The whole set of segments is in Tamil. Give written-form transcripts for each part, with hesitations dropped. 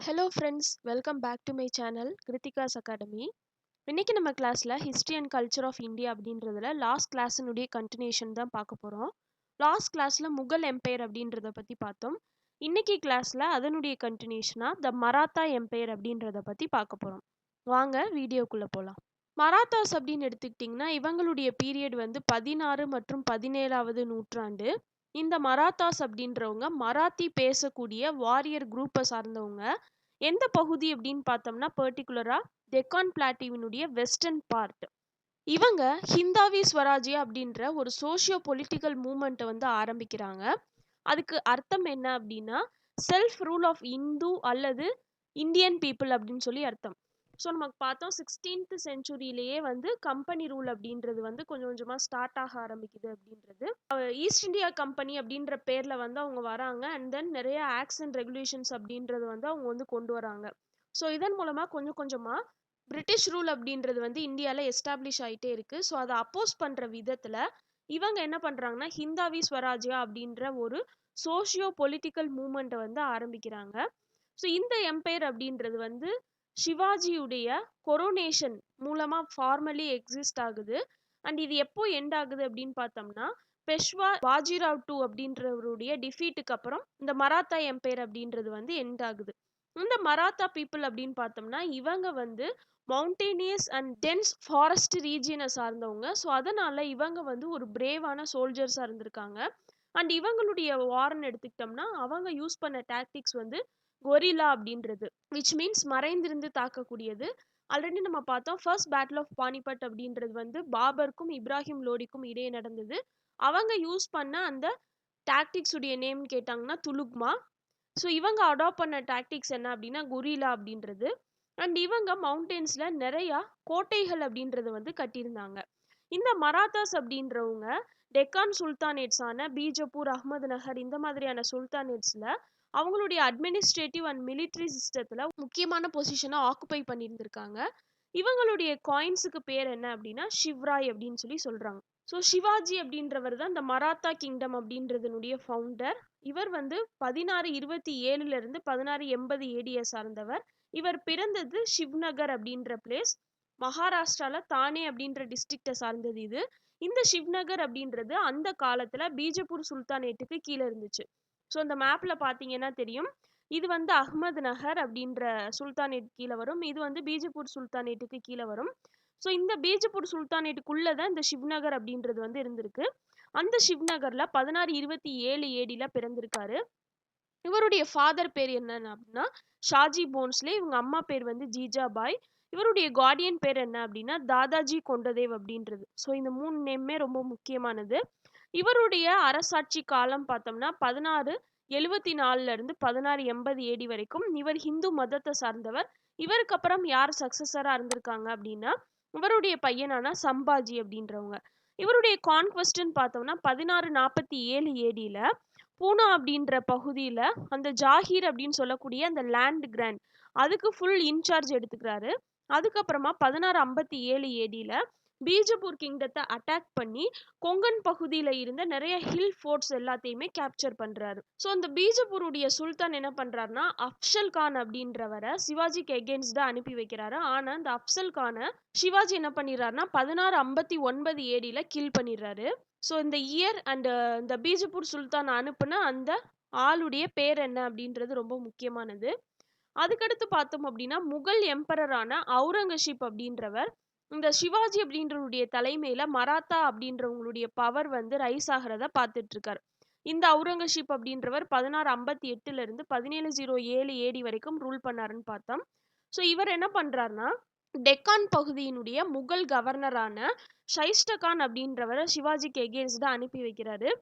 Hello friends, welcome back to my channel Kiruthika's academy. இன்னைக்கு நம்ம கிளாஸில் history and culture of India அப்படின்றதுல லாஸ்ட் கிளாஸினுடைய கண்டினியூஷன் தான் பார்க்க போகிறோம். லாஸ்ட் கிளாஸில் முகல் எம்பையர் அப்படின்றத பற்றி பார்த்தோம். இன்னைக்கு கிளாஸில் அதனுடைய கண்டினியூஷனாக த மராத்தா எம்பையர் அப்படின்றத பற்றி பார்க்க போகிறோம். வாங்க வீடியோக்குள்ளே போகலாம். மராத்தாஸ் அப்படின்னு எடுத்துக்கிட்டிங்கன்னா இவங்களுடைய பீரியட் வந்து 16 மற்றும் 17வது நூற்றாண்டு. இந்த மராத்தாஸ் அப்படின்றவங்க மராத்தி பேசக்கூடிய வாரியர் குரூப்பை சார்ந்தவங்க. எந்த பகுதி அப்படின்னு பார்த்தோம்னா பர்டிகுலரா டெக்கான் பிளாட்டிவினுடைய வெஸ்டர்ன் பார்ட். இவங்க ஹிந்தாவி ஸ்வராஜ்யா அப்படின்ற ஒரு சோஷியோ பொலிட்டிக்கல் மூமெண்ட்டை வந்து ஆரம்பிக்கிறாங்க. அதுக்கு அர்த்தம் என்ன அப்படின்னா செல்ஃப் ரூல் ஆஃப் இந்து அல்லது இந்தியன் பீப்புள் அப்படின்னு சொல்லி அர்த்தம். ஸோ நமக்கு பார்த்தோம் 16th செஞ்சுரியிலேயே வந்து கம்பெனி ரூல் அப்படின்றது வந்து கொஞ்சம் கொஞ்சமாக ஸ்டார்ட் ஆக ஆரம்பிக்குது அப்படின்றது. ஈஸ்ட் இந்தியா கம்பெனி அப்படின்ற பேரில் வந்து அவங்க வராங்க. அண்ட் தென் நிறைய ஆக்ட்ஸ் அண்ட் ரெகுலேஷன்ஸ் அப்படின்றது வந்து அவங்க வந்து கொண்டு வராங்க. ஸோ இதன் மூலமாக கொஞ்சம் கொஞ்சமாக பிரிட்டிஷ் ரூல் அப்படின்றது வந்து இந்தியாவில் எஸ்டாப்ளிஷ் ஆகிட்டே இருக்குது. ஸோ அதை அப்போஸ் பண்ணுற விதத்தில் இவங்க என்ன பண்ணுறாங்கன்னா ஹிந்தாவி ஸ்வராஜ்யா அப்படின்ற ஒரு சோஷியோ பொலிட்டிக்கல் மூமெண்ட்டை வந்து ஆரம்பிக்கிறாங்க. ஸோ இந்த எம்பையர் அப்படின்றது வந்து சிவாஜியுடைய கொரோனேஷன் மூலமாக ஃபார்மலி எக்ஸிஸ்ட் ஆகுது. அண்ட் இது எப்போ எண்ட் ஆகுது அப்படின்னு பார்த்தோம்னா பெஷ்வா பாஜிராவ் டூ அப்படின்றவருடைய டிஃபீட்டுக்கு அப்புறம் இந்த மராத்தா எம்பையர் அப்படின்றது வந்து எண்ட் ஆகுது. இந்த மராத்தா பீப்புள் அப்படின்னு பார்த்தோம்னா இவங்க வந்து மவுண்டேனியஸ் அண்ட் டென்ஸ் ஃபாரஸ்ட் ரீஜியனை சார்ந்தவங்க. ஸோ அதனால இவங்க வந்து ஒரு பிரேவான சோல்ஜர்ஸாக இருந்திருக்காங்க. அண்ட் இவங்களுடைய வார்ன்னு எடுத்துக்கிட்டோம்னா அவங்க யூஸ் பண்ண டாக்டிக்ஸ் வந்து கொரில்லா அப்படின்றது, விச் மீன்ஸ் மறைந்திருந்து தாக்கக்கூடியது. ஆல்ரெடி நம்ம பார்த்தோம் ஃபர்ஸ்ட் பேட்டில் ஆஃப் பானிபட் அப்படின்றது வந்து பாபருக்கும் இப்ராஹிம் லோடிக்கும் இடையே நடந்தது. அவங்க யூஸ் பண்ண அந்த டாக்டிக்ஸ் உடைய நேம் கேட்டாங்கன்னா துலுக்மா. ஸோ இவங்க அடாப்ட் பண்ண டாக்டிக்ஸ் என்ன அப்படின்னா கொரில்லா அப்படின்றது. அண்ட் இவங்க மவுண்டெயின்ஸ்ல நிறைய கோட்டைகள் அப்படின்றது வந்து கட்டியிருந்தாங்க. இந்த மராத்தாஸ் அப்படின்றவங்க டெக்கான் சுல்தானேட்ஸான பீஜப்பூர், அஹ்மது நகர் இந்த மாதிரியான சுல்தானேட்ஸ்ல அவங்களுடைய அட்மினிஸ்ட்ரேட்டிவ் அண்ட் மிலிட்ரி சிஸ்டத்துல முக்கியமான பொசிஷனை ஆக்குபை பண்ணியிருந்திருக்காங்க. இவங்களுடைய காயின்ஸுக்கு பேர் என்ன அப்படின்னா சிவ்ராய் அப்படின்னு சொல்லி சொல்றாங்க. ஸோ சிவாஜி அப்படின்றவர் தான் இந்த மராத்தா கிங்டம் அப்படின்றதனுடைய ஃபவுண்டர். இவர் வந்து 1627 இருந்து 1680 ஏடியை சார்ந்தவர். இவர் பிறந்தது சிவ்நகர் அப்படின்ற பிளேஸ், மகாராஷ்டிரால தானே அப்படின்ற டிஸ்ட்ரிக்டை சார்ந்தது இது. இந்த சிவ்நகர் அப்படின்றது அந்த காலத்துல பீஜப்பூர் சுல்தானேட்டுக்கு கீழே இருந்துச்சு. ஸோ இந்த மேப்ல பார்த்தீங்கன்னா தெரியும், இது வந்து அஹ்மது நகர் அப்படின்ற சுல்தானேட் கீழே வரும், இது வந்து பீஜப்பூர் சுல்தானேட்டுக்கு கீழே வரும். ஸோ இந்த பீஜப்பூர் சுல்தானேட்டுக்குள்ளே தான் இந்த சிவ்நகர் அப்படின்றது வந்து இருந்திருக்கு. அந்த சிவ்நகர்ல 1627 ஏடியில பிறந்திருக்காரு. இவருடைய ஃபாதர் பேர் என்ன அப்படின்னா ஷாஜி போன்ஸ்லே, இவங்க அம்மா பேர் வந்து ஜீஜாபாய். இவருடைய கார்டியன் பேர் என்ன அப்படின்னா தாதாஜி கொண்டதேவ் அப்படின்றது. ஸோ இந்த 3 நேமே ரொம்ப முக்கியமானது. இவருடைய அரசாட்சி காலம் பார்த்தோம்னா 1674 இருந்து 1680 ஏடி வரைக்கும். இவர் ஹிந்து மதத்தை சார்ந்தவர். இவருக்கு அப்புறம் யார் சக்சஸரா இருந்திருக்காங்க அப்படின்னா இவருடைய பையனான சம்பாஜி அப்படின்றவங்க. இவருடைய கான்குவெஸ்ட்னு பார்த்தோம்னா 1647 ஏடியில பூனா அப்படின்ற பகுதியில அந்த ஜாகீர் அப்படின்னு சொல்லக்கூடிய அந்த லேண்ட் கிராண்ட் அதுக்கு ஃபுல் இன்சார்ஜ் எடுத்துக்கிறாரு. அதுக்கப்புறமா 1657 ஏடியில பீஜப்பூர் கிங்டத்தை அட்டாக் பண்ணி கொங்கன் பகுதியில இருந்த நிறைய ஹில் ஃபோர்ட்ஸ் எல்லாத்தையுமே கேப்சர் பண்றாரு. ஸோ அந்த பீஜப்பூருடைய சுல்தான் என்ன பண்றாருன்னா அப்சல் கான் அப்படின்றவரை சிவாஜிக்கு எகென்ஸ்டா அனுப்பி வைக்கிறாரு. ஆனா அந்த அப்சல் கானை சிவாஜி என்ன பண்ணிடுறாருன்னா 1659 ஏடியில கில் பண்ணிடுறாரு. ஸோ இந்த இயர் அண்ட் இந்த பீஜப்பூர் சுல்தான் அனுப்புன அந்த ஆளுடைய பேர் என்ன அப்படின்றது ரொம்ப முக்கியமானது. அதுக்கடுத்து பார்த்தோம் அப்படின்னா முகல் எம்பரரான அவுரங்கசீப் அப்படின்றவர் இந்த சிவாஜி அப்படின்றவருடைய தலைமையில மராத்தா அப்படின்றவங்களுடைய பவர் வந்து ரைஸ் ஆகிறத பார்த்துட்டு இருக்காரு. இந்த அவுரங்கசீப் அப்படின்றவர் 1658 இருந்து 1707 ஏடி வரைக்கும் ரூல் பண்ணாருன்னு பார்த்தோம். ஸோ இவர் என்ன பண்றாருன்னா டெக்கான் பகுதியினுடைய முகல் கவர்னரான ஷைஸ்டகான் அப்படின்றவரை சிவாஜிக்கு எகென்ஸ்டா அனுப்பி வைக்கிறாரு.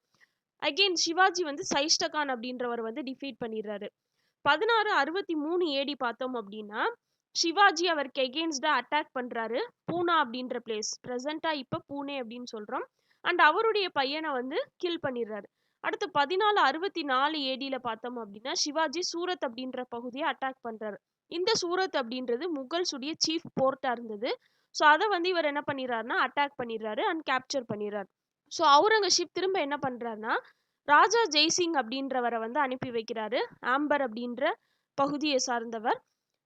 அகெயின் சிவாஜி வந்து சைஸ்டகான் அப்படின்றவர் வந்து டிஃபீட் பண்ணிடுறாரு. 1663 ஏடி பார்த்தோம் அப்படின்னா சிவாஜி அவருக்கு எகென்ஸ்டா அட்டாக் பண்றாரு பூனா அப்படின்ற பிளேஸ், பிரசண்டா இப்ப பூனே அப்படின்னு சொல்றோம். அண்ட் அவருடைய பையனை வந்து கில் பண்ணிடுறாரு. அடுத்து 1464 ஏடியில பார்த்தோம் அப்படின்னா சிவாஜி சூரத் அப்படின்ற பகுதியை அட்டாக் பண்றாரு. இந்த சூரத் அப்படின்றது முகல்ஸுடைய சீஃப் போர்ட்டா இருந்தது. ஸோ அதை வந்து இவர் என்ன பண்ணிடுறாருன்னா அட்டாக் பண்ணிடுறாரு அண்ட் கேப்சர் பண்ணிடுறாரு. ஸோ அவுரங்கசீப் திரும்ப என்ன பண்றாருன்னா ராஜா ஜெய்சிங் அப்படின்றவரை வந்து அனுப்பி வைக்கிறாரு ஆம்பர் அப்படின்ற பகுதியை சார்ந்தவர்.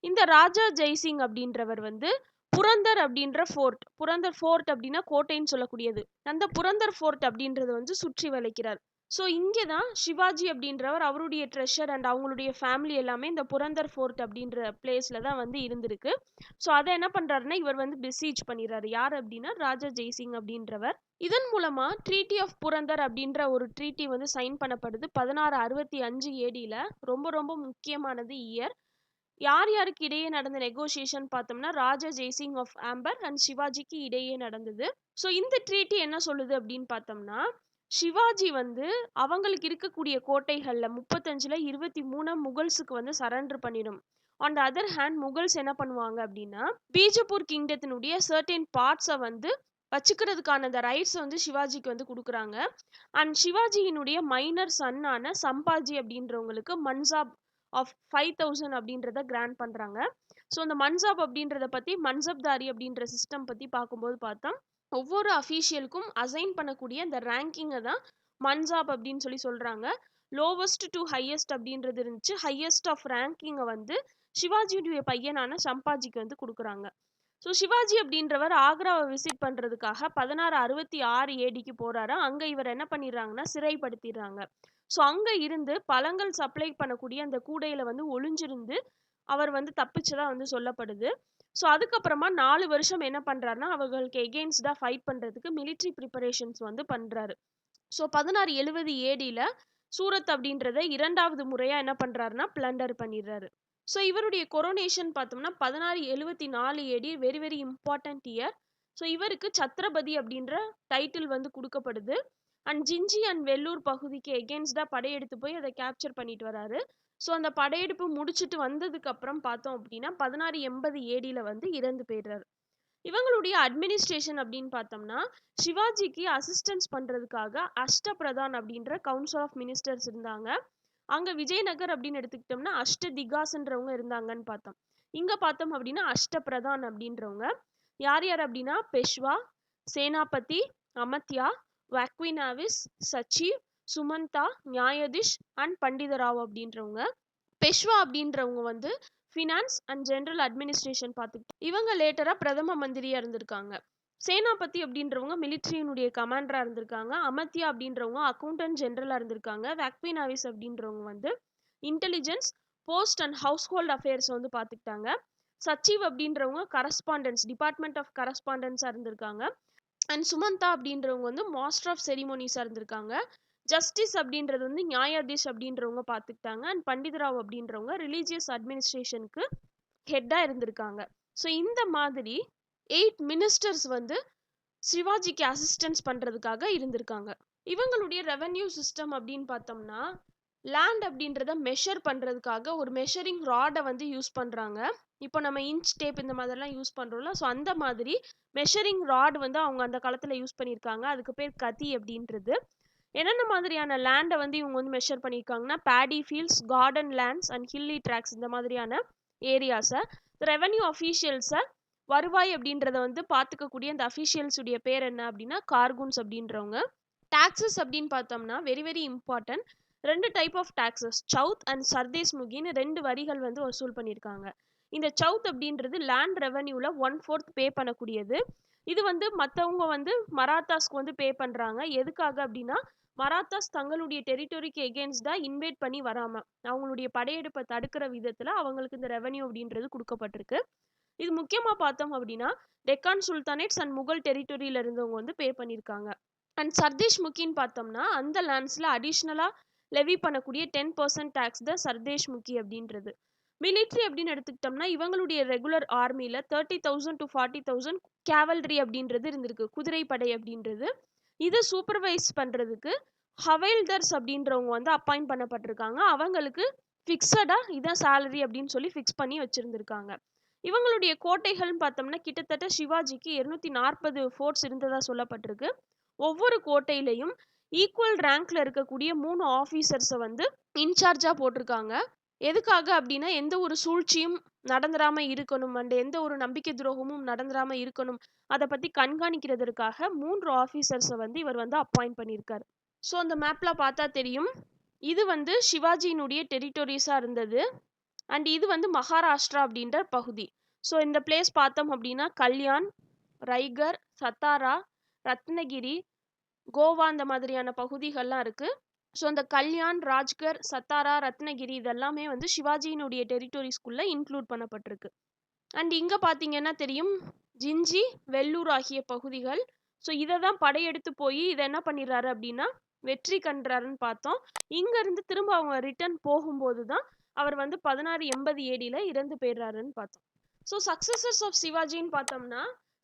இந்த ராஜா ஜெய்சிங் அப்படின்றவர் வந்து புரந்தர் அப்படின்ற ஃபோர்ட், புரந்தர் ஃபோர்ட் அப்படின்னா கோட்டைன்னு சொல்லக்கூடியது, அந்த புரந்தர் ஃபோர்ட் அப்படின்றத வந்து சுற்றி வளைக்கிறார். ஸோ இங்கே தான் சிவாஜி அப்படின்றவர் அவருடைய ட்ரெஷர் அண்ட் அவங்களுடைய ஃபேமிலி எல்லாமே இந்த புரந்தர் ஃபோர்ட் அப்படின்ற பிளேஸில் தான் வந்து இருந்திருக்கு. ஸோ அதை என்ன பண்ணுறாருன்னா இவர் வந்து பெசீஜ் பண்ணிடுறாரு. யார் அப்படின்னா ராஜா ஜெய்சிங் அப்படின்றவர். இதன் மூலமாக ட்ரீட்டி ஆஃப் புரந்தர் அப்படின்ற ஒரு ட்ரீட்டி வந்து சைன் பண்ணப்படுது 1665 ஏடியில். ரொம்ப ரொம்ப முக்கியமானது இயர். யார் யாருக்கு இடையே நடந்த நெகோசியேஷன் பார்த்தோம்னா ராஜா ஜெய்சிங் ஆஃப் ஆம்பர் அண்ட் சிவாஜிக்கு இடையே நடந்தது. ஸோ இந்த ட்ரீட்டி என்ன சொல்லுது அப்படின்னு பார்த்தோம்னா, சிவாஜி வந்து அவங்களுக்கு இருக்கக்கூடிய கோட்டைகளில் 35ல் 23 முகல்ஸுக்கு வந்து சரண்டர் பண்ணிடும். On the other hand Mughals என்ன பண்ணுவாங்க அப்படின்னா பீஜப்பூர் கிங்டத்தினுடைய சர்டன் பார்ட்ஸை வந்து வச்சுக்கிறதுக்கான அந்த ரைட்ஸை வந்து சிவாஜிக்கு வந்து கொடுக்குறாங்க. அண்ட் சிவாஜியினுடைய மைனர் சன்னான சம்பாஜி அப்படின்றவங்களுக்கு மன்சாப் ஆஃப் 5000 அப்படின்றத கிராண்ட் பண்ணுறாங்க. ஸோ அந்த மன்சாப் அப்படின்றத பற்றி மன்சப்தாரி அப்படின்ற சிஸ்டம் பற்றி பார்க்கும்போது பார்த்தோம், ஒவ்வொரு அஃபீஷியலுக்கும் அசைன் பண்ணக்கூடிய அந்த ரேங்கிங்கை தான் மன்சாப் அப்படின்னு சொல்லி சொல்கிறாங்க. லோவஸ்ட் டு ஹையஸ்ட் அப்படின்றது இருந்துச்சு. ஹையஸ்ட் ஆஃப் ரேங்கிங்கை வந்து சிவாஜியுடைய பையனான சம்பாஜிக்கு வந்து கொடுக்குறாங்க. ஸோ சிவாஜி அப்படின்றவர் ஆக்ராவை விசிட் பண்ணுறதுக்காக 1666 ஏடிக்கு போகிறாரு. அங்கே இவர் என்ன பண்ணிடுறாங்கன்னா சிறைப்படுத்திடுறாங்க. ஸோ அங்கே இருந்து பழங்கள் சப்ளை பண்ணக்கூடிய அந்த கூடையில் வந்து ஒளிஞ்சிருந்து அவர் வந்து தப்பிச்சதா வந்து சொல்லப்படுது. ஸோ அதுக்கப்புறமா 4 வருஷம் என்ன பண்ணுறாருன்னா அவர்களுக்கு எகெயின்ஸ்டாக ஃபைட் பண்ணுறதுக்கு மிலிட்ரி ப்ரிப்பரேஷன்ஸ் வந்து பண்ணுறாரு. ஸோ 1670 ஏடியில் சூரத் அப்படின்றத 2வது முறையாக என்ன பண்ணுறாருன்னா பிளண்டர் பண்ணிடுறாரு. ஸோ இவருடைய கொரோனேஷன் பார்த்தோம்னா 1674 AD, very very important year. So இவருக்கு சத்ரபதி அப்படின்ற டைட்டில் வந்து கொடுக்கப்படுது. அண்ட் ஜிஞ்சி அண்ட் வெள்ளூர் பகுதிக்கு எகெயின்ஸ்டாக படையெடுத்து போய் அதை கேப்சர் பண்ணிட்டு வராரு. ஸோ அந்த படையெடுப்பு முடிச்சுட்டு வந்ததுக்கு அப்புறம் பார்த்தோம் அப்படின்னா 1680 ஏடியில் வந்து இறந்து போயிடுறாரு. இவங்களுடைய அட்மினிஸ்ட்ரேஷன் அப்படின்னு பார்த்தோம்னா சிவாஜிக்கு அசிஸ்டன்ஸ் பண்ணுறதுக்காக அஷ்டபிரதான் அப்படின்ற கவுன்சில் ஆஃப் மினிஸ்டர்ஸ் இருந்தாங்க. அங்கே விஜயநகர் அப்படின்னு எடுத்துக்கிட்டோம்னா அஷ்டதிகாஸ்ன்றவங்க இருந்தாங்கன்னு பார்த்தோம். இங்கே பார்த்தோம் அப்படின்னா அஷ்டபிரதான் அப்படின்றவங்க யார் யார் அப்படின்னா பெஷ்வா, சேனாபதி, அமத்யா, வாக்வினாவிஸ், சச்சிவ், சுமந்தா, நியாயதிஷ் அண்ட் பண்டிதராவ் அப்படின்றவங்க. பெஷ்வா அப்படின்றவங்க வந்து ஃபினான்ஸ் அண்ட் ஜென்ரல் அட்மினிஸ்ட்ரேஷன் பார்த்துக்கிட்டு இவங்க லேட்டராக பிரதம மந்திரியாக இருந்திருக்காங்க. சேனாபதி அப்படின்றவங்க மிலிட்ரியினுடைய கமாண்டராக இருந்திருக்காங்க. அமத்யா அப்படின்றவங்க அக்கௌண்டன்ட் ஜென்ரலாக இருந்திருக்காங்க. வாக்வினாவிஸ் அப்படின்றவங்க வந்து intelligence, post and house hold affairs வந்து பார்த்துக்கிட்டாங்க. சச்சிவ் அப்படின்றவங்க கரஸ்பாண்டன்ஸ், டிபார்ட்மெண்ட் ஆஃப் கரஸ்பாண்டன்ஸாக இருந்திருக்காங்க. அண்ட் சுமந்தா அப்படின்றவங்க வந்து மாஸ்டர் ஆஃப் செரிமோனிஸாக இருந்திருக்காங்க. ஜஸ்டிஸ் அப்படின்றது வந்து நியாயாதீஷ் அப்படின்றவங்க பார்த்துக்கிட்டாங்க. அண்ட் பண்டிதராவ் அப்படின்றவங்க ரிலீஜியஸ் அட்மினிஸ்ட்ரேஷனுக்கு ஹெட்டாக இருந்திருக்காங்க. ஸோ இந்த மாதிரி 8 மினிஸ்டர்ஸ் வந்து சிவாஜிக்கு அசிஸ்டன்ஸ் பண்ணுறதுக்காக இருந்திருக்காங்க. இவங்களுடைய ரெவென்யூ சிஸ்டம் அப்படின்னு பார்த்தோம்னா லேண்ட் அப்படின்றத மெஷர் பண்ணுறதுக்காக ஒரு மெஷரிங் ராடை வந்து யூஸ் பண்ணுறாங்க. இப்போ நம்ம இன்ச் டேப் இந்த மாதிரிலாம் யூஸ் பண்ணுறோம்ல, ஸோ அந்த மாதிரி மெஷரிங் ராட் வந்து அவங்க அந்த காலத்தில் யூஸ் பண்ணியிருக்காங்க. அதுக்கு பேர் கதி அப்படின்றது. என்னென்ன மாதிரியான லேண்டை வந்து இவங்க வந்து மெஷர் பண்ணியிருக்காங்கன்னா Bedi fields, garden lands and hilly tracks இந்த மாதிரியான ஏரியாஸை. ரெவென்யூ அஃபீஷியல்ஸை வருவாய் அப்படின்றத வந்து பார்த்துக்கக்கூடிய அந்த அஃபீஷியல்ஸுடைய பேர் என்ன அப்படின்னா கார்குன்ஸ் அப்படின்றவங்க. டாக்ஸஸ் அப்படின்னு பார்த்தோம்னா very very important. 2 type of taxes, Chauth and சர்தேஸ் முகின்னு 2 வரிகள் வந்து வசூல் பண்ணியிருக்காங்க. இந்த சவுத் அப்படின்றது லேண்ட் ரெவென்யூவில் 1/4 பே பண்ணக்கூடியது. இது வந்து மற்றவங்க வந்து மராத்தாஸ்க்கு வந்து பே பண்ணுறாங்க. எதுக்காக அப்படின்னா மராத்தாஸ் தங்களுடைய டெரிட்டரிக்கு எகெயின்ஸ்டாக இன்வைட் பண்ணி வராமல் அவங்களுடைய படையெடுப்பை தடுக்கிற விதத்தில் அவங்களுக்கு இந்த ரெவென்யூ அப்படின்றது கொடுக்கப்பட்டிருக்கு. இது முக்கியமாக பார்த்தோம் அப்படின்னா டெக்கான் சுல்தானேட்ஸ் அண்ட் முகல் டெரிட்டரியில் இருந்தவங்க வந்து பே பண்ணியிருக்காங்க. அண்ட் சர்தேஷ் முக்கின்னு பார்த்தோம்னா அந்த லேண்ட்ஸில் அடிஷ்னலாக லெவி பண்ணக்கூடிய 10% டேக்ஸ் தான் சர்தேஷ் முக்கி அப்படின்றது. மிலிட்ரி அப்படின்னு எடுத்துக்கிட்டோம்னா இவங்களுடைய ரெகுலர் ஆர்மியில் 30,000 to 40,000 கேவல்ரி அப்படின்றது இருந்திருக்கு, குதிரைப்படை அப்படின்றது. இதை சூப்பர்வைஸ் பண்ணுறதுக்கு ஹவைல்தர்ஸ் அப்படின்றவங்க வந்து அப்பாயிண்ட் பண்ணப்பட்டிருக்காங்க. அவங்களுக்கு ஃபிக்ஸடாக இதான் சேலரி அப்படின்னு சொல்லி ஃபிக்ஸ் பண்ணி வச்சுருந்துருக்காங்க. இவங்களுடைய கோட்டைகள்னு பார்த்தோம்னா கிட்டத்தட்ட சிவாஜிக்கு 240 ஃபோர்ட்ஸ் இருந்ததாக சொல்லப்பட்டிருக்கு. ஒவ்வொரு கோட்டையிலையும் ஈக்குவல் ரேங்க்ல இருக்கக்கூடிய 3 ஆஃபீஸர்ஸை வந்து இன்சார்ஜாக போட்டிருக்காங்க. எதுக்காக அப்படின்னா எந்த ஒரு சூழ்ச்சியும் நடந்துடாமல் இருக்கணும் அண்ட் எந்த ஒரு நம்பிக்கை துரோகமும் நடந்துடாமல் இருக்கணும், அதை பற்றி கண்காணிக்கிறதுக்காக 3 ஆஃபீஸர்ஸை வந்து இவர் வந்து அப்பாயிண்ட் பண்ணியிருக்காரு. ஸோ அந்த மேப்பில் பார்த்தா தெரியும், இது வந்து சிவாஜியினுடைய டெரிட்டோரிஸாக இருந்தது. அண்ட் இது வந்து மகாராஷ்டிரா அப்படின்ற பகுதி. ஸோ இந்த பிளேஸ் பார்த்தோம் அப்படின்னா கல்யாண், ரைகர், சத்தாரா, ரத்னகிரி, கோவா அந்த மாதிரியான பகுதிகள்லாம் இருக்கு. ஸோ இந்த கல்யாண், ராஜ்கர், சத்தாரா, ரத்னகிரி இதெல்லாமே வந்து சிவாஜியினுடைய டெரிட்டோரிஸ்குள்ள இன்க்ளூட் பண்ணப்பட்டிருக்கு. அண்ட் இங்க பார்த்தீங்கன்னா தெரியும் ஜிஞ்சி, வெள்ளூர் ஆகிய பகுதிகள். ஸோ இதை தான் படையெடுத்து போய் இதை என்ன பண்ணிடுறாரு அப்படின்னா வெற்றி கண்டாருன்னு பார்த்தோம். இங்க இருந்து திரும்ப அவங்க ரிட்டர்ன் போகும்போது தான் அவர் வந்து 1680 ஏடியில் இறந்து போயிடுறாருன்னு பார்த்தோம். ஸோ சக்சஸர்ஸ் ஆஃப் சிவாஜின்னு பார்த்தோம்னா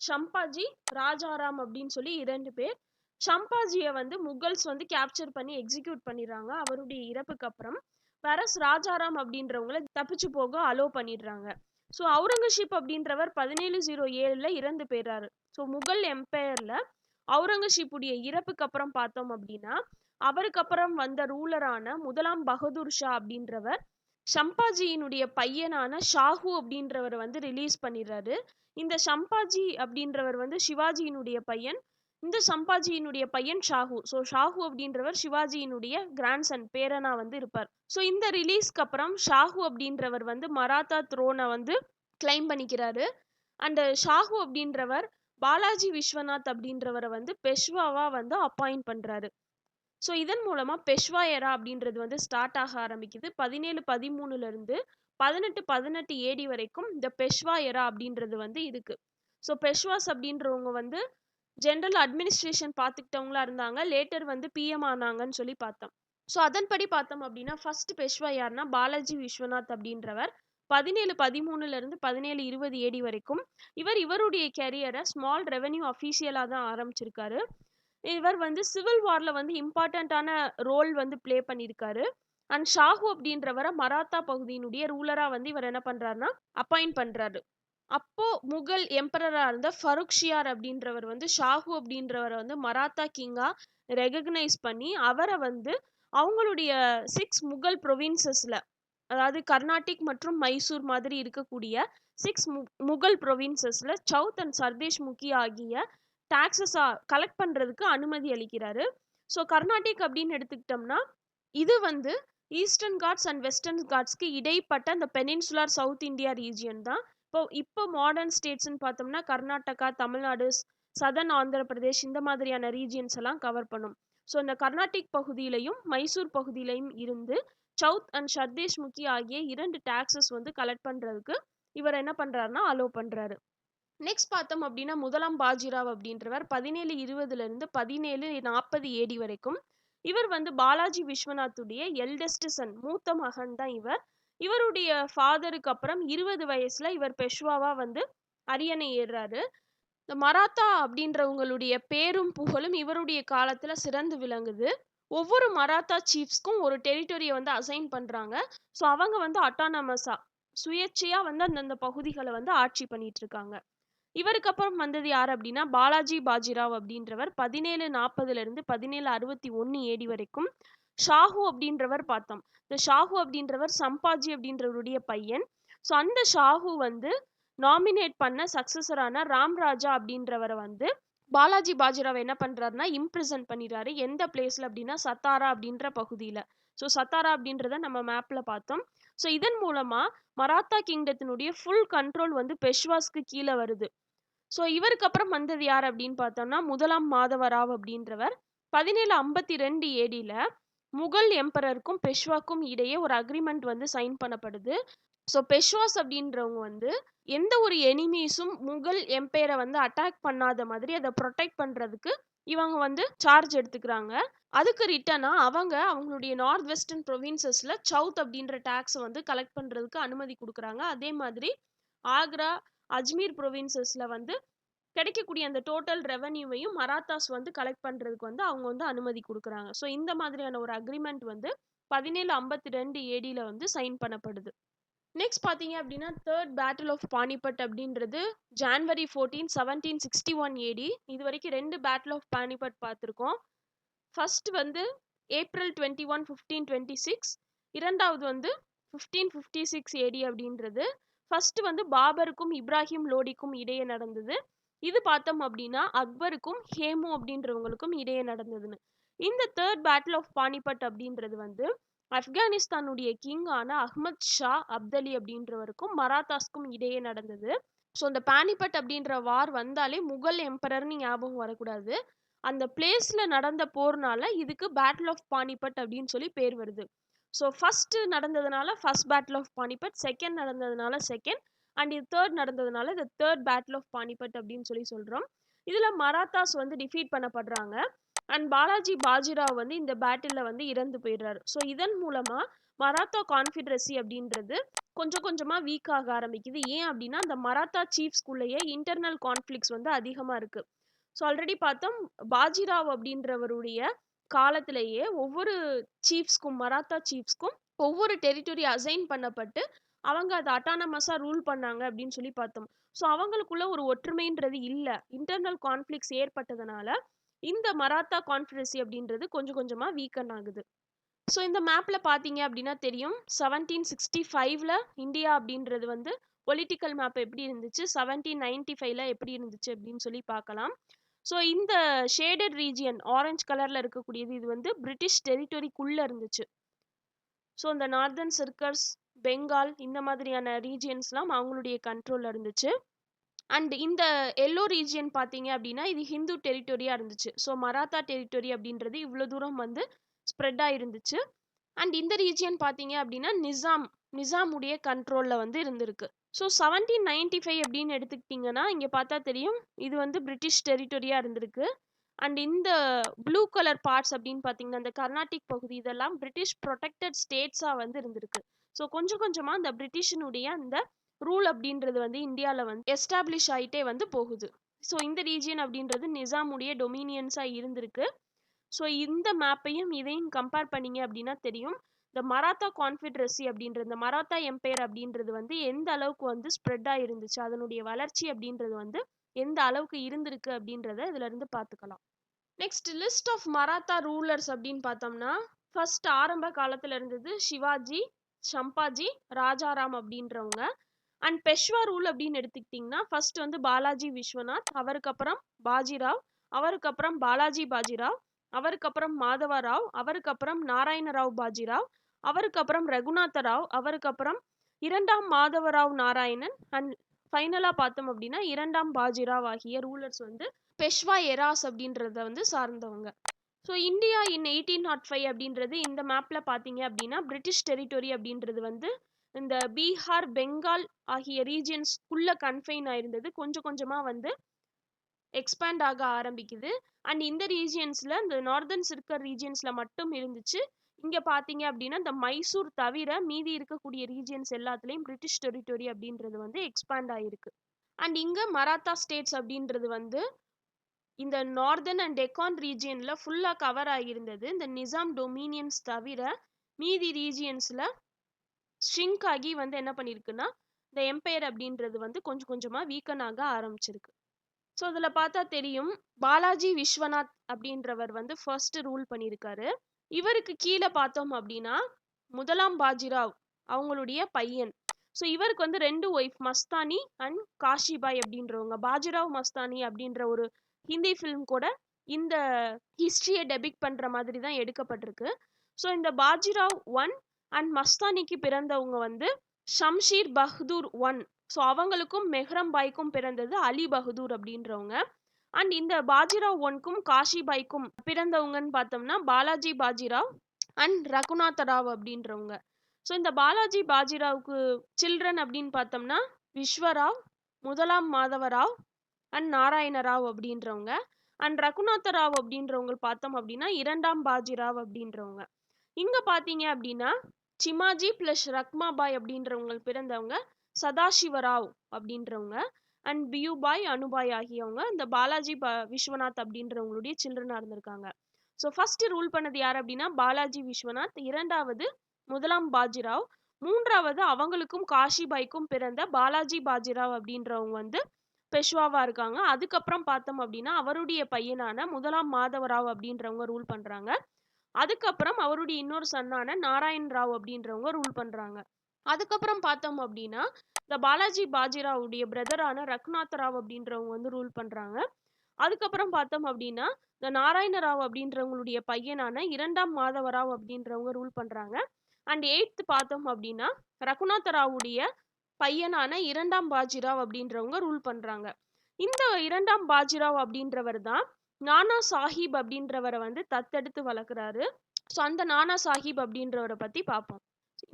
சம்பாஜி, ராஜாராம் அப்படின்னு சொல்லி 2 பேர். சம்பாஜியை வந்து முகல்ஸ் வந்து கேப்சர் பண்ணி எக்ஸிக்யூட் பண்ணிடுறாங்க அவருடைய இறப்புக்கு அப்புறம். வேறஸ் ராஜாராம் அப்படின்றவங்கள தப்பிச்சு போக அலோ பண்ணிடுறாங்க. ஸோ அவுரங்கசீப் அப்படின்றவர் 1707 இறந்து போயிடுறாரு. ஸோ முகல் எம்பையர்ல அவுரங்கசீப்புடைய இறப்புக்கு அப்புறம் பார்த்தோம் அப்படின்னா அவருக்கு அப்புறம் வந்த ரூலரான முதலாம் பகதூர் ஷா அப்படின்றவர் சம்பாஜியினுடைய பையனான ஷாஹு அப்படின்றவர் வந்து ரிலீஸ் பண்ணிடுறாரு. இந்த சம்பாஜி அப்படின்றவர் வந்து சிவாஜியினுடைய பையன். இந்த சம்பாஜியினுடைய பையன் ஷாஹு. ஸோ ஷாஹு அப்படின்றவர் சிவாஜியினுடைய கிராண்ட்சன், பேரனா வந்து இருப்பார். ஸோ இந்த ரிலீஸ்க்கு அப்புறம் ஷாஹு அப்படின்றவர் வந்து மராத்தா த்ரோனை வந்து கிளைம் பண்ணிக்கிறாரு. அண்ட் ஷாஹு அப்படின்றவர் பாலாஜி விஸ்வநாத் அப்படின்றவரை வந்து பெஷ்வாவா வந்து அப்பாயிண்ட் பண்றாரு. ஸோ இதன் மூலமா பெஷ்வா எரா அப்படின்றது வந்து ஸ்டார்ட் ஆக ஆரம்பிக்குது. 1713 இருந்து 1818 ஏடி வரைக்கும் இந்த பெஷ்வா எரா அப்படின்றது வந்து இருக்கு. ஸோ பெஷ்வாஸ் அப்படின்றவங்க வந்து ஜென்ரல் அட்மினிஸ்ட்ரேஷன் பார்த்துக்கிட்டவங்களா இருந்தாங்க. லேட்டர் வந்து பிஎம் ஆனாங்கன்னு சொல்லி பார்த்தோம். ஸோ அதன்படி பார்த்தோம் அப்படின்னா ஃபர்ஸ்ட் பெஷ்வா யாருன்னா பாலாஜி விஸ்வநாத் அப்படின்றவர் 1713 இருந்து 1720 ஏடி வரைக்கும். இவருடைய கேரியரை ஸ்மால் ரெவென்யூ அஃபீஷியலாக தான் ஆரம்பிச்சிருக்காரு. இவர் வந்து சிவில் வார்ல வந்து இம்பார்ட்டண்ட்டான ரோல் வந்து பிளே பண்ணியிருக்காரு. அண்ட் ஷாஹு அப்படின்றவரை மராத்தா பகுதியினுடைய ரூலரா வந்து இவர் என்ன பண்றாருன்னா அப்பாயிண்ட் பண்றாரு. அப்போ முகல் எம்பரரா இருந்த ஃபருக்ஷியார் அப்படின்றவர் வந்து ஷாஹு அப்படின்றவரை வந்து மராத்தா கிங்கா ரெகக்னைஸ் பண்ணி அவரை வந்து அவங்களுடைய 6 முகல் ப்ரொவின்சஸ்ல, அதாவது கர்நாடிக் மற்றும் மைசூர் மாதிரி இருக்கக்கூடிய 6 முகல் ப்ரொவின்சஸ்ல சவுத் அண்ட் சர்தேஷ் முக்கி ஆகிய டாக்ஸஸ் கலெக்ட் பண்றதுக்கு அனுமதி அளிக்கிறாரு. ஸோ கர்நாடிக் அப்படின்னு எடுத்துக்கிட்டோம்னா இது வந்து ஈஸ்டர்ன் காட்ஸ் அண்ட் வெஸ்டர்ன் காட்ஸ்க்கு இடைப்பட்ட அந்த பெனின்சுலார் சவுத் இந்தியா ரீஜியன் தான். இப்போ மாடர்ன் ஸ்டேட்ஸ்ன்னு பார்த்தோம்னா கர்நாடகா, தமிழ்நாடு, சதர்ன் ஆந்திர பிரதேஷ் இந்த மாதிரியான ரீஜியன்ஸ் எல்லாம் கவர் பண்ணும். ஸோ இந்த கர்நாடிக் பகுதியிலையும் மைசூர் பகுதியிலையும் இருந்து சவுத் அண்ட் சர்தேஷ் முக்கி ஆகிய 2 டாக்ஸஸ் வந்து கலெக்ட் பண்றதுக்கு இவர் என்ன பண்றாருன்னா அலோ பண்றாரு. நெக்ஸ்ட் பார்த்தோம் அப்படின்னா முதலாம் பாஜிராவ் அப்படின்றவர் 1720 இருந்து 1740 ஏடி வரைக்கும். இவர் வந்து பாலாஜி விஸ்வநாத்துடைய எல்டெஸ்ட் சன், மூத்த மகன் தான் இவர். இவருடைய ஃபாதருக்கு அப்புறம் 20 வயசுல இவர் பெஷ்வாவா வந்து அரியணை ஏறுறாரு. இந்த மராத்தா அப்படின்றவங்களுடைய பேரும் புகழும் இவருடைய காலத்துல சிறந்து விளங்குது. ஒவ்வொரு மராத்தா சீஃப்ஸ்க்கும் ஒரு டெரிட்டரியை வந்து அசைன் பண்றாங்க. ஸோ அவங்க வந்து அட்டானமஸா சுயேட்சையா வந்து அந்தந்த பகுதிகளை வந்து ஆட்சி பண்ணிட்டு இருக்காங்க. இவருக்கு அப்புறம் வந்தது யார் அப்படின்னா பாலாஜி பாஜிராவ் அப்படின்றவர் 1740 இருந்து 1761 ஏடி வரைக்கும். ஷாஹு அப்படின்றவர் பார்த்தோம். இந்த ஷாஹு அப்படின்றவர் சம்பாஜி அப்படின்றவருடைய பையன். ஸோ அந்த ஷாஹு வந்து நாமினேட் பண்ண சக்சஸரான ராம்ராஜா அப்படின்றவரை வந்து பாலாஜி பாஜிராவ் என்ன பண்றாருன்னா இம்ப்ரிசன் பண்ணிடுறாரு. எந்த பிளேஸ்ல அப்படின்னா சத்தாரா அப்படின்ற பகுதியில. ஸோ சத்தாரா அப்படின்றத நம்ம மேப்ல பார்த்தோம். ஸோ இதன் மூலமா மராத்தா கிங்டத்தினுடைய ஃபுல் கண்ட்ரோல் வந்து பெஷ்வாஸ்க்கு கீழே வருது. ஸோ இவருக்கு அப்புறம் வந்தது யார் அப்படின்னு பார்த்தோம்னா முதலாம் மாதவராவ் அப்படின்றவர் 1752 ஏடியில் முகல் எம்பரருக்கும் பெஷ்வாக்கும் இடையே ஒரு அக்ரிமெண்ட் வந்து சைன் பண்ணப்படுது. ஸோ பெஷ்வாஸ் அப்படின்றவங்க வந்து எந்த ஒரு எனிமீஸும் முகல் எம்பையரை வந்து அட்டாக் பண்ணாத மாதிரி அதை ப்ரொடெக்ட் பண்ணுறதுக்கு இவங்க வந்து சார்ஜ் எடுத்துக்கிறாங்க. அதுக்கு ரிட்டனா அவங்களுடைய நார்த் வெஸ்டர்ன் ப்ரொவின்சஸில் சவுத் அப்படின்ற டேக்ஸை வந்து கலெக்ட் பண்ணுறதுக்கு அனுமதி கொடுக்குறாங்க. அதே மாதிரி ஆக்ரா, அஜ்மீர் ப்ரொவின்சஸில் வந்து கிடைக்கக்கூடிய அந்த டோட்டல் ரெவன்யூவையும் மராத்தாஸ் வந்து கலெக்ட் பண்ணுறதுக்கு வந்து அவங்க வந்து அனுமதி கொடுக்குறாங்க. ஸோ இந்த மாதிரியான ஒரு அக்ரிமெண்ட் வந்து 1752 ஏடியில் வந்து சைன் பண்ணப்படுது. நெக்ஸ்ட் பார்த்தீங்க அப்படின்னா தேர்ட் பேட்டில் ஆஃப் பானிபட் அப்படின்றது ஜான்வரி 14, 1761 ஏடி. இது வரைக்கும் 2 பேட்டில் ஆஃப் பானிபட் பார்த்துருக்கோம். ஃபர்ஸ்ட் வந்து ஏப்ரல் 21, 1526. இரண்டாவது வந்து 1556 ஏடி அப்படின்றது. ஃபர்ஸ்ட் வந்து பாபருக்கும் இப்ராஹிம் லோடிக்கும் இடையே நடந்தது. இது பார்த்தோம் அப்படின்னா அக்பருக்கும் ஹேமு அப்படின்றவங்களுக்கும் இடையே நடந்ததுன்னு. இந்த தேர்ட் பேட்டில் ஆஃப் பானிபட் அப்படின்றது வந்து ஆப்கானிஸ்தானுடைய கிங்கான அஹ்மத் ஷா அப்தலி அப்படின்றவருக்கும் மராத்தாஸ்க்கும் இடையே நடந்தது. ஸோ இந்த பானிபட் அப்படின்ற வார் வந்தாலே முகல் எம்பரர்னு ஞாபகம் வரக்கூடாது. அந்த பிளேஸ்ல நடந்த போர்னால இதுக்கு பேட்டில் ஆஃப் பானிபட் அப்படின்னு சொல்லி பேர் வருது. ஸோ ஃபர்ஸ்ட் நடந்ததுனால first battle of Panipat, second நடந்ததுனால செகண்ட், அண்ட் இது தேர்ட் நடந்ததுனால இது தேர்ட் பேட்டில் ஆஃப் பானிபட் அப்படின்னு சொல்லி சொல்றோம். இதுல மராத்தாஸ் வந்து டிஃபீட் பண்ணப்படுறாங்க. அண்ட் பாலாஜி பாஜிராவ் வந்து இந்த பேட்டில் வந்து இறந்து போயிடுறாரு. ஸோ இதன் மூலமா மராத்தா கான்ஃபெடரசி அப்படின்றது கொஞ்சம் கொஞ்சமா வீக் ஆக ஆரம்பிக்குது. ஏன் அப்படின்னா அந்த மராத்தா சீஃப்ஸ்குள்ளேயே இன்டர்னல் கான்ஃப்ளிக்ஸ் வந்து அதிகமா இருக்கு. ஸோ ஆல்ரெடி பார்த்தோம், பாஜிராவ் அப்படின்றவருடைய காலத்திலேயே ஒவ்வொரு சீஃப்ஸ்க்கும், மராத்தா சீஃப்ஸ்க்கும் ஒவ்வொரு டெரிட்டரி அசைன் பண்ணப்பட்டு அவங்க அதை அட்டானமஸா ரூல் பண்ணாங்க அப்படின்னு சொல்லி பார்த்தோம். ஸோ அவங்களுக்குள்ள ஒரு ஒற்றுமைன்றது இல்லை. இன்டர்னல் கான்ஃப்ளிக்ஸ் ஏற்பட்டதுனால இந்த மராத்தா கான்ஃபெடரசி அப்படின்றது கொஞ்சம் கொஞ்சமா வீக்கன் ஆகுது. ஸோ இந்த மேப்ல பார்த்தீங்க அப்படின்னா தெரியும், 1765ல இந்தியா அப்படின்றது வந்து பொலிட்டிக்கல் மேப் எப்படி இருந்துச்சு, 1795ல எப்படி இருந்துச்சு அப்படின்னு சொல்லி பார்க்கலாம். ஸோ இந்த ஷேடட் ரீஜியன் ஆரஞ்சு கலர்ல இருக்கக்கூடியது இது வந்து பிரிட்டிஷ் டெரிட்டரிக்குள்ள இருந்துச்சு. ஸோ இந்த நார்தர்ன் சர்க்கஸ், பெங்கால் இந்த மாதிரியான ரீஜியன்ஸ்லாம் அவங்களுடைய கண்ட்ரோல்ல இருந்துச்சு. அண்ட் இந்த எல்லோ ரீஜியன் பார்த்தீங்க அப்படின்னா இது ஹிந்து டெரிட்டரியா இருந்துச்சு. ஸோ மராத்தா டெரிட்டரி அப்படின்றது இவ்வளோ தூரம் வந்து ஸ்ப்ரெட் ஆயிருந்துச்சு. அண்ட் இந்த ரீஜியன் பார்த்தீங்க அப்படின்னா நிசாமுடைய கண்ட்ரோலில் வந்து இருந்திருக்கு. ஸோ 1795 அப்படின்னு எடுத்துக்கிட்டிங்கன்னா இங்கே பார்த்தா தெரியும் இது வந்து பிரிட்டிஷ் டெரிட்டரியாக இருந்திருக்கு. அண்ட் இந்த ப்ளூ கலர் பார்ட்ஸ் அப்படின்னு பார்த்தீங்கன்னா இந்த கர்நாடிக் பகுதி இதெல்லாம் பிரிட்டிஷ் ப்ரொடெக்டட் ஸ்டேட்ஸாக வந்து இருந்திருக்கு. ஸோ கொஞ்சம் கொஞ்சமாக இந்த பிரிட்டிஷினுடைய அந்த ரூல் அப்படின்றது வந்து இந்தியாவில் வந்து எஸ்டாப்ளிஷ் ஆகிட்டே வந்து போகுது. ஸோ இந்த ரீஜியன் அப்படின்றது நிசாமுடைய டொமினியன்ஸாக இருந்திருக்கு. ஸோ இந்த மேப்பையும் இதையும் கம்பேர் பண்ணிங்க அப்படின்னா தெரியும், இந்த மராத்தா கான்ஃபெடரசி அப்படின்றது, இந்த மராத்தா எம்பையர் அப்படின்றது வந்து எந்த அளவுக்கு வந்து ஸ்ப்ரெட் ஆகிருந்துச்சு, அதனுடைய வளர்ச்சி அப்படின்றது வந்து எந்த அளவுக்கு இருந்திருக்கு அப்படின்றத இதுல இருந்து பார்த்துக்கலாம். Next list of Maratha rulers அப்படின்னு பார்த்தோம்னா ஃபர்ஸ்ட் ஆரம்ப காலத்துல இருந்தது சிவாஜி, சம்பாஜி, ராஜாராம் அப்படின்றவங்க. அண்ட் பெஷ்வா ரூல் அப்படின்னு எடுத்துக்கிட்டிங்கன்னா ஃபர்ஸ்ட் வந்து பாலாஜி விஸ்வநாத், அவருக்கு அப்புறம் பாஜிராவ், அவருக்கு அப்புறம் பாலாஜி பாஜிராவ், அவருக்கு அப்புறம் மாதவராவ், அவருக்கு அப்புறம் நாராயணராவ் பாஜிராவ், அவருக்கு அப்புறம் ரகுநாத ராவ், அவருக்கு அப்புறம் இரண்டாம் மாதவராவ் நாராயணன், அண்ட் ஃபைனலா பார்த்தோம் அப்படின்னா இரண்டாம் பாஜிராவ் ஆகிய ரூலர்ஸ் வந்து பெஷ்வா எராஸ் அப்படின்றத வந்து சார்ந்தவங்க. ஸோ இந்தியா இன் 1805 அப்படின்றது இந்த மேப்ல பார்த்தீங்க அப்படின்னா பிரிட்டிஷ் டெரிட்டரி அப்படின்றது வந்து இந்த பீகார், பெங்கால் ஆகிய ரீஜியன்ஸ்குள்ள கன்ஃபைன் ஆயிருந்தது. கொஞ்சம் கொஞ்சமா வந்து எக்ஸ்பேண்ட் ஆக ஆரம்பிக்குது. அண்ட் இந்த ரீஜியன்ஸ்ல இந்த நார்தர்ன் சர்க்கர் ரீஜியன்ஸ்ல மட்டும் இருந்துச்சு. இங்க பாத்தீங்க அப்படின்னா இந்த மைசூர் தவிர மீதி இருக்கக்கூடிய ரீஜியன்ஸ் எல்லாத்துலயும் பிரிட்டிஷ் டெரிட்டரி அப்படின்றது வந்து எக்ஸ்பேண்ட் ஆயிருக்கு. அண்ட் இங்க மராத்தா ஸ்டேட்ஸ் அப்படின்றது வந்து இந்த நார்தர்ன் அண்ட் டெக்கான் ரீஜியன்ல ஃபுல்லா கவர் ஆகியிருந்தது. இந்த நிசாம் டொமினியன்ஸ் தவிர மீதி ரீஜியன்ஸ்ல ஷ்ரிங்க் ஆகி வந்து என்ன பண்ணிருக்குன்னா இந்த எம்பையர் அப்படின்றது வந்து கொஞ்சம் கொஞ்சமா வீக்கன் ஆக ஆரம்பிச்சிருக்கு. ஸோ இதில் பார்த்தா தெரியும், பாலாஜி விஸ்வநாத் அப்படின்றவர் வந்து ஃபர்ஸ்ட் ரூல் பண்ணியிருக்காரு. இவருக்கு கீழே பார்த்தோம் அப்படின்னா முதலாம் பாஜிராவ் அவங்களுடைய பையன். ஸோ இவருக்கு வந்து 2 ஒய்ஃப், மஸ்தானி அண்ட் காஷிபாய் அப்படின்றவங்க. பாஜிராவ் மஸ்தானி அப்படின்ற ஒரு ஹிந்தி ஃபிலிம் கூட இந்த ஹிஸ்டரியை டெபிக் பண்ற மாதிரி தான் எடுக்கப்பட்டிருக்கு. ஸோ இந்த பாஜிராவ் 1 அண்ட் மஸ்தானிக்கு பிறந்தவங்க வந்து ஷம்ஷீர் பஹ்தூர் 1. ஸோ அவங்களுக்கும் மெஹ்ரம் பாய்க்கும் பிறந்தது அலி பஹதூர் அப்படின்றவங்க. அண்ட் இந்த பாஜிராவ் 1க்கும் காஷிபாய்க்கும் பிறந்தவங்கன்னு பார்த்தோம்னா பாலாஜி பாஜிராவ் அண்ட் ரகுநாத ராவ் அப்படின்றவங்க. ஸோ இந்த பாலாஜி பாஜிராவுக்கு சில்ட்ரன் அப்படின்னு பார்த்தோம்னா விஸ்வராவ், முதலாம் மாதவராவ் அண்ட் நாராயணராவ் அப்படின்றவங்க. அண்ட் ரகுநாத ராவ் அப்படின்றவங்க பார்த்தோம் அப்படின்னா இரண்டாம் பாஜிராவ் அப்படின்றவங்க. இங்க பார்த்தீங்க அப்படின்னா சிமாஜி பிளஸ் ரக்மாபாய் அப்படின்றவங்க பிறந்தவங்க சதாசிவராவ் அப்படின்றவங்க. அண்ட் பியூபாய், அனுபாய் ஆகியவங்க இந்த பாலாஜி விஸ்வநாத் அப்படின்றவங்களுடைய சில்ட்ரனா இருந்திருக்காங்க. ஸோ ஃபர்ஸ்ட் ரூல் பண்ணது யார் அப்படின்னா பாலாஜி விஸ்வநாத், இரண்டாவது முதலாம் பாஜிராவ், மூன்றாவது அவங்களுக்கும் காஷிபாய்க்கும் பிறந்த பாலாஜி பாஜிராவ் அப்படின்றவங்க வந்து பெஷ்வாவா இருக்காங்க. அதுக்கப்புறம் பார்த்தோம் அப்படின்னா அவருடைய பையனான முதலாம் மாதவராவ் அப்படின்றவங்க ரூல் பண்றாங்க. அதுக்கப்புறம் அவருடைய இன்னொரு சன்னான நாராயண் ராவ் அப்படின்றவங்க ரூல் பண்றாங்க. அதுக்கப்புறம் பார்த்தோம் அப்படின்னா இந்த பாலாஜி பாஜிராவுடைய பிரதரான ரகுநாத ராவ் அப்படின்றவங்க வந்து ரூல் பண்றாங்க. அதுக்கப்புறம் பார்த்தோம் அப்படின்னா இந்த நாராயண ராவ் அப்படின்றவங்களுடைய பையனான இரண்டாம் மாதவராவ் அப்படின்றவங்க ரூல் பண்றாங்க. அண்ட் 8th பார்த்தோம் அப்படின்னா ரகுநாத ராவுடைய பையனான இரண்டாம் பாஜிராவ் அப்படின்றவங்க ரூல் பண்றாங்க. இந்த இரண்டாம் பாஜிராவ் அப்படின்றவர் தான் நானா சாஹிப் அப்படின்றவரை வந்து தத்தெடுத்து வளர்க்குறாரு. ஸோ அந்த நானா சாஹிப் அப்படின்றவரை பத்தி பார்ப்போம்.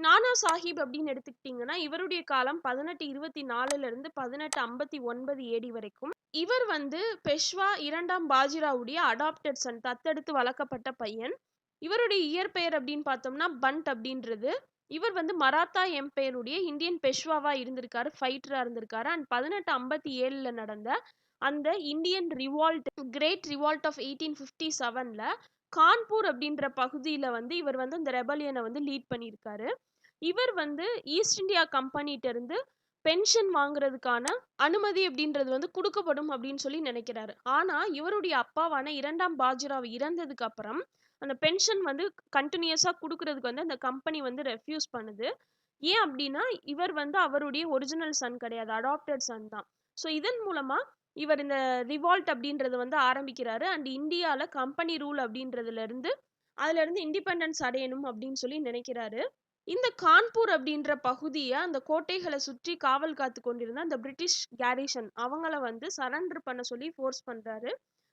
நானா சாஹிப் அப்படின்னு எடுத்துக்கிட்டிங்கன்னா இவருடைய காலம் 1824 இருந்து 1859 ஏடி வரைக்கும். இவர் வந்து பெஷ்வா இரண்டாம் பாஜிராவுடைய அடாப்டட் சன், தத்தெடுத்து வளர்க்கப்பட்ட பையன். இவருடைய இயற்பெயர் அப்படின்னு பார்த்தோம்னா பண்ட் அப்படின்றது. இவர் வந்து மராத்தா எம்பையருடைய இந்தியன் பெஷ்வாவா இருந்திருக்காரு, ஃபைட்டரா இருந்திருக்காரு. அண்ட் 1857 நடந்த அந்த Indian revolt, great revolt of 1857ல கான்பூர் அப்படின்ற பகுதியில வந்து இவர் வந்து அந்த ரெபலியனை வந்து லீட் பண்ணியிருக்காரு. இவர் வந்து ஈஸ்ட் இந்தியா கம்பெனிட்ட இருந்து பென்ஷன் வாங்குறதுக்கான அனுமதி அப்படின்றது வந்து கொடுக்கப்படும் அப்படின்னு சொல்லி நினைக்கிறாரு. ஆனா இவருடைய அப்பாவான இரண்டாம் பாஜிராவ் இறந்ததுக்கு அப்புறம் அந்த பென்ஷன் வந்து கண்டினியூஸா கொடுக்கறதுக்கு வந்து அந்த கம்பெனி வந்து ரெஃப்யூஸ் பண்ணுது. ஏன் அப்படின்னா இவர் வந்து அவருடைய ஒரிஜினல் சன் கிடையாது, அடாப்டட் சன் தான். ஸோ இதன் மூலமா இவர் இந்த ரிவால்ட் அப்படின்றது வந்து ஆரம்பிக்கிறாரு. அண்ட் இந்தியாவில் கம்பெனி ரூல் அப்படின்றதுல இருந்து அதுல இருந்து இண்டிபெண்டன்ஸ் அடையணும் அப்படின்னு சொல்லி நினைக்கிறாரு. இந்த கான்பூர் அப்படின்ற பகுதியை அந்த கோட்டைகளை சுற்றி காவல் காத்து கொண்டிருந்த அந்த பிரிட்டிஷ் கேரிஷன் அவங்கள வந்து சரண்டர் பண்ண சொல்லி ஃபோர்ஸ் பண்றாரு.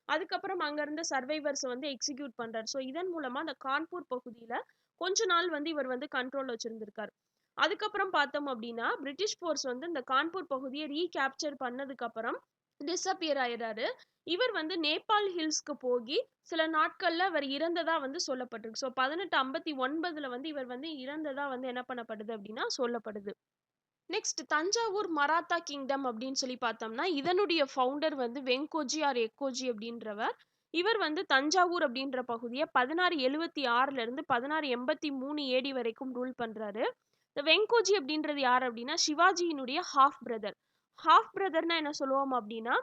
அதுக்கப்புறம் அங்க இருந்த சர்வைவர்ஸ் வந்து எக்ஸிக்யூட் பண்றாரு. ஸோ இதன் மூலமா அந்த கான்பூர் பகுதியில கொஞ்ச நாள் வந்து இவர் வந்து கண்ட்ரோல் வச்சிருந்திருக்காரு. அதுக்கப்புறம் பார்த்தோம் அப்படின்னா பிரிட்டிஷ் ஃபோர்ஸ் வந்து இந்த கான்பூர் பகுதியை ரீகேப்சர் பண்ணதுக்கு அப்புறம் டிஸப்பியர் ஆயிடுறாரு. இவர் வந்து நேபாள் ஹில்ஸ்க்கு போகி சில நாட்கள்ல அவர் இறந்ததா வந்து சொல்லப்பட்டிருக்கு. ஸோ 1859 வந்து இவர் வந்து இறந்ததா வந்து என்ன பண்ணப்படுது அப்படின்னா சொல்லப்படுது. நெக்ஸ்ட் தஞ்சாவூர் மராத்தா கிங்டம் அப்படின்னு சொல்லி பார்த்தோம்னா இதனுடைய ஃபவுண்டர் வந்து வெங்கோஜி ஆர் எக்கோஜி அப்படின்றவர். இவர் வந்து தஞ்சாவூர் அப்படின்ற பகுதியை 1676 இருந்து 1683 ஏடி வரைக்கும் ரூல் பண்றாரு. இந்த வெங்கோஜி அப்படின்றது யார் அப்படின்னா சிவாஜியினுடைய ஹாஃப் பிரதர். ஹாஃப் பிரதர்னா என்ன சொல்லுவோம் அப்படின்னா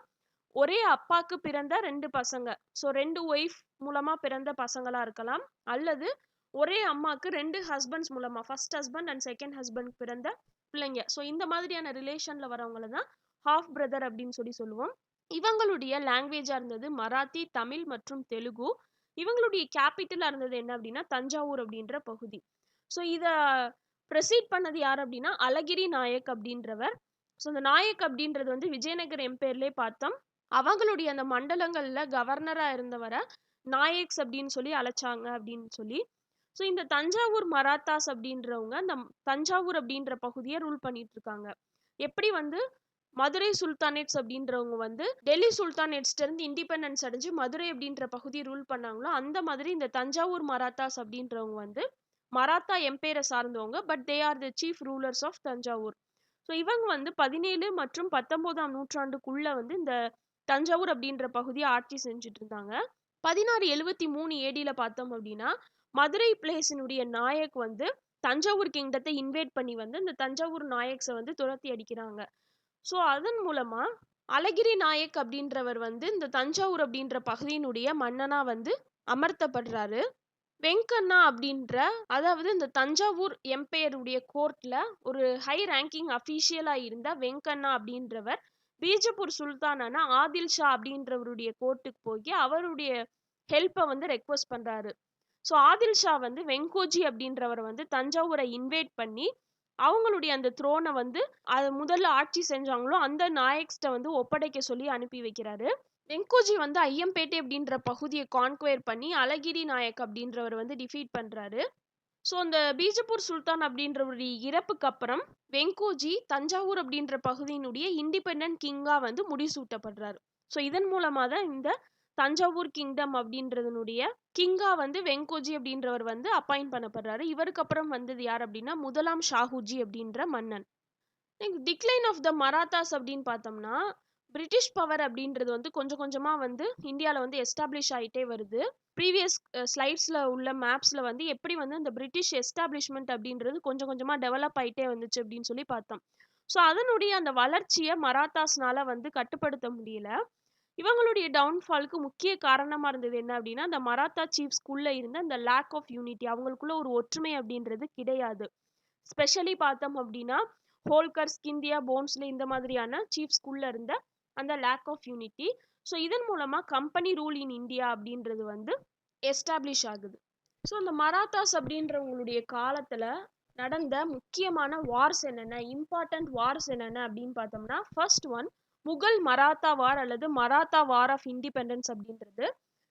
ஒரே அப்பாக்கு பிறந்த 2 பசங்க. ஸோ 2 ஒய்ஃப் மூலமா பிறந்த பசங்களா இருக்கலாம், அல்லது ஒரே அம்மாக்கு 2 ஹஸ்பண்ட்ஸ் மூலமா, first husband and second husband பிறந்த பிள்ளைங்க. ஸோ இந்த மாதிரியான ரிலேஷன்ல வரவங்கள தான் ஹாஃப் பிரதர் அப்படின்னு சொல்லி சொல்லுவோம். இவங்களுடைய லாங்குவேஜா இருந்தது மராத்தி, தமிழ் மற்றும் தெலுங்கு. இவங்களுடைய கேபிட்டலா இருந்தது என்ன அப்படின்னா தஞ்சாவூர் அப்படின்ற பகுதி. ஸோ இதை ப்ரெசீட் பண்ணது யார் அப்படின்னா அழகிரி நாயக் அப்படின்றவர். ஸோ இந்த நாயக் அப்படின்றது வந்து விஜயநகர் எம்பையர்லேயே பார்த்தோம். அவங்களுடைய அந்த மண்டலங்கள்ல கவர்னரா இருந்தவரை நாயக்ஸ் அப்படின்னு சொல்லி அழைச்சாங்க அப்படின்னு சொல்லி. ஸோ இந்த தஞ்சாவூர் மராத்தாஸ் அப்படின்றவங்க அந்த தஞ்சாவூர் அப்படின்ற பகுதியை ரூல் பண்ணிட்டு இருக்காங்க. எப்படி வந்து மதுரை சுல்தானேட்ஸ் அப்படின்றவங்க வந்து டெல்லி சுல்தானேட்ஸ்ல இருந்து இண்டிபெண்டன்ஸ் அடைஞ்சு மதுரை அப்படின்ற பகுதி ரூல் பண்ணாங்களோ அந்த மாதிரி இந்த தஞ்சாவூர் மராத்தாஸ் அப்படின்றவங்க வந்து மராத்தா எம்பையரை சார்ந்தவங்க. But they are the chief rulers of Thanjavur. So இவங்க வந்து 17 மற்றும் 19ஆம் நூற்றாண்டுக்குள்ள வந்து இந்த தஞ்சாவூர் அப்படின்ற பகுதியை ஆட்சி செஞ்சுட்டு இருந்தாங்க. 1673 ஏடியில பார்த்தோம் அப்படின்னா மதுரை பிளேஸினுடைய நாயக் வந்து தஞ்சாவூர் கிங்டத்தை இன்வைட் பண்ணி வந்து இந்த தஞ்சாவூர் நாயக்ஸை வந்து துரத்தி அடிக்கிறாங்க. ஸோ அதன் மூலமா அழகிரி நாயக் அப்படின்றவர் வந்து இந்த தஞ்சாவூர் அப்படின்ற பகுதியினுடைய மன்னனா வந்து அமர்த்தப்படுறாரு. வெங்கண்ணா அப்படின்ற, அதாவது இந்த தஞ்சாவூர் எம்பையருடைய கோர்ட்ல ஒரு ஹை ரேங்கிங் அஃபீஷியலா இருந்த வெங்கண்ணா அப்படின்றவர் பீஜப்பூர் சுல்தானான ஆதில் ஷா அப்படின்றவருடைய கோர்ட்டுக்கு போய் அவருடைய ஹெல்ப்பை வந்து ரெக்வஸ்ட் பண்றாரு. ஸோ ஆதில் ஷா வந்து வெங்கோஜி அப்படின்றவரை வந்து தஞ்சாவூரை இன்வைட் பண்ணி அவங்களுடைய அந்த த்ரோனை வந்து அதை முதல்ல ஆட்சி செஞ்சாங்களோ அந்த நாயக்ஸ்ட வந்து ஒப்படைக்க சொல்லி அனுப்பி வைக்கிறாரு. வெங்கோஜி வந்து ஐயம்பேட்டை அப்படின்ற பகுதியை கான்குயர் பண்ணி அழகிரி நாயக் அப்படின்றவர் வந்து டிஃபீட் பண்றாரு. ஸோ அந்த பீஜப்பூர் சுல்தான் அப்படின்றவருடைய இறப்புக்கு அப்புறம் வெங்கோஜி தஞ்சாவூர் அப்படின்ற பகுதியினுடைய இண்டிபெண்டன்ட் கிங்கா வந்து முடிசூட்டப்படுறாரு. ஸோ இதன் மூலமா தான் இந்த தஞ்சாவூர் கிங்டம் அப்படின்றதனுடைய கிங்கா வந்து வெங்கோஜி அப்படின்றவர் வந்து அப்பாயிண்ட் பண்ணப்படுறாரு. இவருக்கு அப்புறம் வந்தது யார் அப்படின்னா முதலாம் ஷாஹூஜி அப்படின்ற மன்னன். டிக்ளைன் ஆஃப் த மராத்தாஸ் அப்படின்னு பார்த்தோம்னா பிரிட்டிஷ் பவர் அப்படின்றது வந்து கொஞ்சம் கொஞ்சமா வந்து இந்தியாவில் வந்து எஸ்டாப்ளிஷ் ஆகிட்டே வருது. ப்ரீவியஸ் ஸ்லைட்ஸில் உள்ள மேப்ஸில் வந்து எப்படி வந்து இந்த பிரிட்டிஷ் எஸ்டாப்ளிஷ்மெண்ட் அப்படின்றது கொஞ்சம் கொஞ்சமாக டெவலப் ஆகிட்டே வந்துச்சு அப்படின்னு சொல்லி பார்த்தோம். ஸோ அதனுடைய அந்த வளர்ச்சியை மராத்தாஸ்னால வந்து கட்டுப்படுத்த முடியல. இவங்களுடைய டவுன்ஃபாலுக்கு முக்கிய காரணமாக இருந்தது என்ன அப்படின்னா அந்த மராத்தா சீஃப்ஸ்குள்ளே இருந்த அந்த லேக் ஆஃப் யூனிட்டி, அவங்களுக்குள்ள ஒரு ஒற்றுமை அப்படின்றது கிடையாது. ஸ்பெஷலி பார்த்தோம் அப்படின்னா ஹோல்கர், ஸ்கிந்தியா, போன்ஸ்லே இந்த மாதிரியான சீஃப்ஸ்குள்ள இருந்த அந்த லேக் ஆஃப் யூனிட்டி. ஸோ இதன் மூலமா கம்பெனி ரூல் இன் இந்தியா அப்படின்றது வந்து எஸ்டாப்ளிஷ் ஆகுது. ஸோ இந்த மராத்தாஸ் அப்படின்றவங்களுடைய காலத்துல நடந்த முக்கியமான வார்ஸ் என்னென்ன, இம்பார்ட்டன்ட் வார்ஸ் என்னென்ன அப்படின்னு பார்த்தோம்னா, ஃபர்ஸ்ட் ஒன் முகல் மராத்தா வார் அல்லது மராத்தா வார் ஆஃப் இண்டிபெண்டன்ஸ் அப்படின்றது.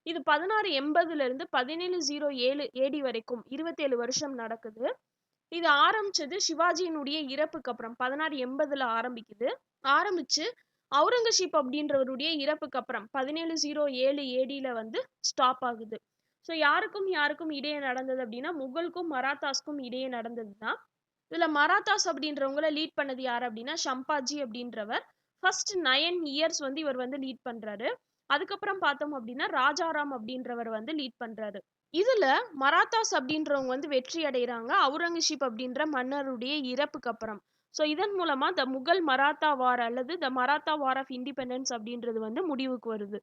இது 1680 இருந்து 1707 ஏடி வரைக்கும் 27 வருஷம் நடக்குது. இது ஆரம்பிச்சது சிவாஜியினுடைய இறப்புக்கு அப்புறம் 1680 ஆரம்பிக்குது. ஆரம்பிச்சு அவுரங்கசீப் அப்படின்றவருடைய இறப்புக்கு அப்புறம் 1707 ஏடியில வந்து ஸ்டாப் ஆகுது. ஸோ யாருக்கும் இடையே நடந்தது அப்படின்னா முகலுக்கும் மராத்தாஸ்க்கும் இடையே நடந்தது தான். இதுல மராத்தாஸ் அப்படின்றவங்கள லீட் பண்ணது யார் அப்படின்னா சம்பாஜி அப்படின்றவர். ஃபர்ஸ்ட் 9 இயர்ஸ் வந்து இவர் வந்து லீட் பண்றாரு. அதுக்கப்புறம் பார்த்தோம் அப்படின்னா ராஜாராம் அப்படின்றவர் வந்து லீட் பண்றாரு. இதுல மராத்தாஸ் அப்படின்றவங்க வந்து வெற்றி அடைகிறாங்க அவுரங்கசீப் அப்படின்ற மன்னருடைய இறப்புக்கு அப்புறம். ஸோ இதன் மூலமா த முகல் மராத்தா வார் அல்லது த மராத்தா வார் ஆஃப் இண்டிபெண்டன்ஸ் அப்படின்றது வந்து முடிவுக்கு வருது.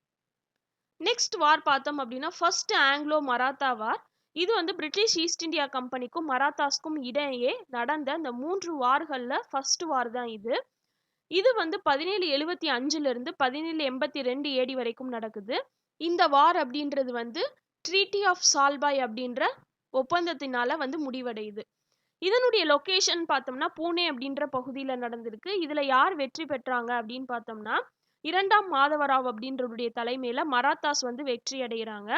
நெக்ஸ்ட் வார் பார்த்தோம் அப்படின்னா ஃபர்ஸ்ட் ஆங்கிலோ மராத்தா வார். இது வந்து பிரிட்டிஷ் ஈஸ்ட் இந்தியா கம்பெனிக்கும் மராத்தாஸ்க்கும் இடையே நடந்த இந்த 3 வார்கள்ல ஃபர்ஸ்ட் வார் தான் இது. இது வந்து 1775 இருந்து 1782 ஏடி வரைக்கும் நடக்குது. இந்த வார் அப்படின்றது வந்து ட்ரீட்டி ஆஃப் சால்பாய் அப்படின்ற ஒப்பந்தத்தினால வந்து முடிவடையுது. இதனுடைய லொகேஷன் பார்த்தோம்னா பூனே அப்படின்ற பகுதியில் நடந்திருக்கு. இதுல யார் வெற்றி பெற்றாங்க அப்படின்னு பார்த்தோம்னா இரண்டாம் மாதவராவ் அப்படின்றவருடைய தலைமையில மராத்தாஸ் வந்து வெற்றி அடைகிறாங்க.